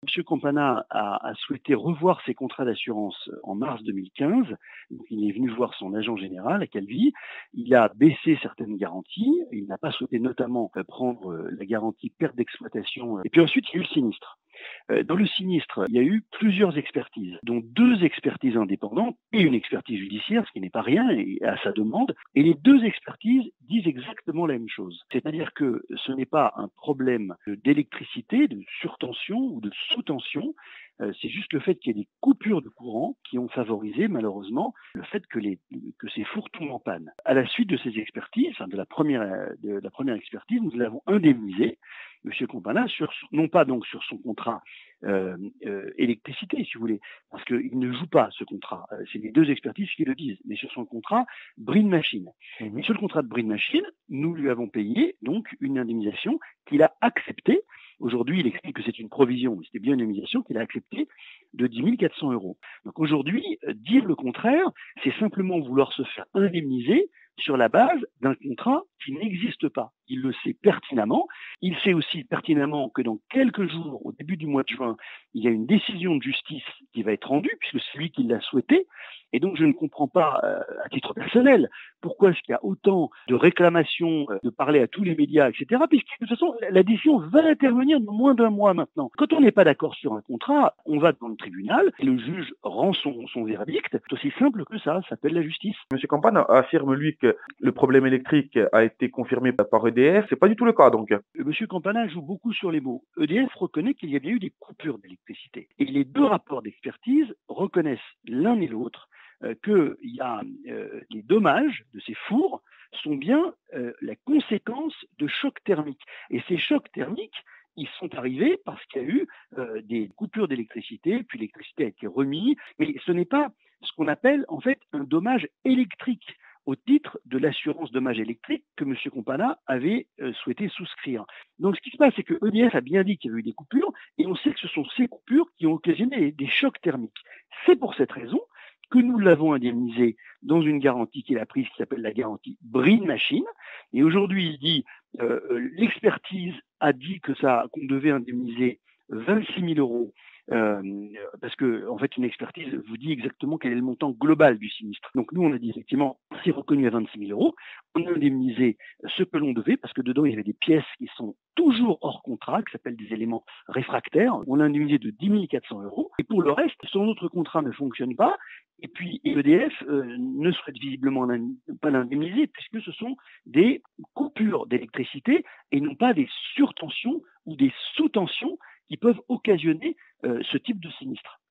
Monsieur Campana a souhaité revoir ses contrats d'assurance en mars 2015. Donc, il est venu voir son agent général à Calvi. Il a baissé certaines garanties. Il n'a pas souhaité notamment prendre la garantie perte d'exploitation. Et puis ensuite, il y a eu le sinistre. Dans le sinistre, il y a eu plusieurs expertises, dont 2 expertises indépendantes et une expertise judiciaire, ce qui n'est pas rien, et à sa demande. Et les 2 expertises disent exactement la même chose. C'est-à-dire que ce n'est pas un problème d'électricité, de surtension ou de sous-tension. C'est juste le fait qu'il y ait des coupures de courant qui ont favorisé malheureusement le fait que ces fours tombent en panne. À la suite de ces expertises, enfin de la première expertise, nous l'avons indemnisé, Monsieur Campana, non pas donc sur son contrat électricité, si vous voulez, parce qu'il ne joue pas ce contrat. C'est les 2 expertises qui le disent, mais sur son contrat Brin Machine. Et sur le contrat de Brin Machine, nous lui avons payé donc une indemnisation qu'il a acceptée. Aujourd'hui, il explique que c'est une provision, mais c'était bien une indemnisation qu'il a acceptée de 10 400 euros. Donc aujourd'hui, dire le contraire, c'est simplement vouloir se faire indemniser sur la base d'un contrat qui n'existe pas. Il le sait pertinemment. Il sait aussi pertinemment que dans quelques jours, au début du mois de juin, il y a une décision de justice qui va être rendue, puisque c'est lui qui l'a souhaité. Et donc, je ne comprends pas, à titre personnel, pourquoi est-ce qu'il y a autant de réclamations, de parler à tous les médias, etc. Puisque, de toute façon, la décision va intervenir dans moins d'un mois maintenant. Quand on n'est pas d'accord sur un contrat, on va devant le tribunal, et le juge rend son verdict. C'est aussi simple que ça s'appelle la justice. Monsieur Campana affirme, lui, que le problème électrique a été confirmé par EDF. C'est pas du tout le cas, donc. Monsieur Campana joue beaucoup sur les mots. EDF reconnaît qu'il y a bien eu des coupures d'électricité. Et les 2 rapports d'expertise reconnaissent l'un et l'autre que les dommages de ces fours sont bien la conséquence de chocs thermiques. Et ces chocs thermiques, ils sont arrivés parce qu'il y a eu des coupures d'électricité, puis l'électricité a été remise. Mais ce n'est pas ce qu'on appelle en fait un dommage électrique au titre de l'assurance dommage électrique que M. Campana avait souhaité souscrire. Donc ce qui se passe, c'est que EDF a bien dit qu'il y avait eu des coupures, et on sait que ce sont ces coupures qui ont occasionné des chocs thermiques. C'est pour cette raison que nous l'avons indemnisé dans une garantie qu'il a prise qui s'appelle la garantie Brin Machine. Et aujourd'hui, il dit, l'expertise a dit qu'on devait indemniser 26 000 euros parce que en fait une expertise vous dit exactement quel est le montant global du sinistre. Donc nous on a dit effectivement c'est reconnu à 26 000 euros, on a indemnisé ce que l'on devait parce que dedans il y avait des pièces qui sont toujours hors contrat, qui s'appellent des éléments réfractaires. On a indemnisé de 10 400 euros et pour le reste son autre contrat ne fonctionne pas. Et puis EDF ne souhaite visiblement pas l'indemniser puisque ce sont des coupures d'électricité et non pas des surtensions ou des sous-tensions qui peuvent occasionner ce type de sinistre.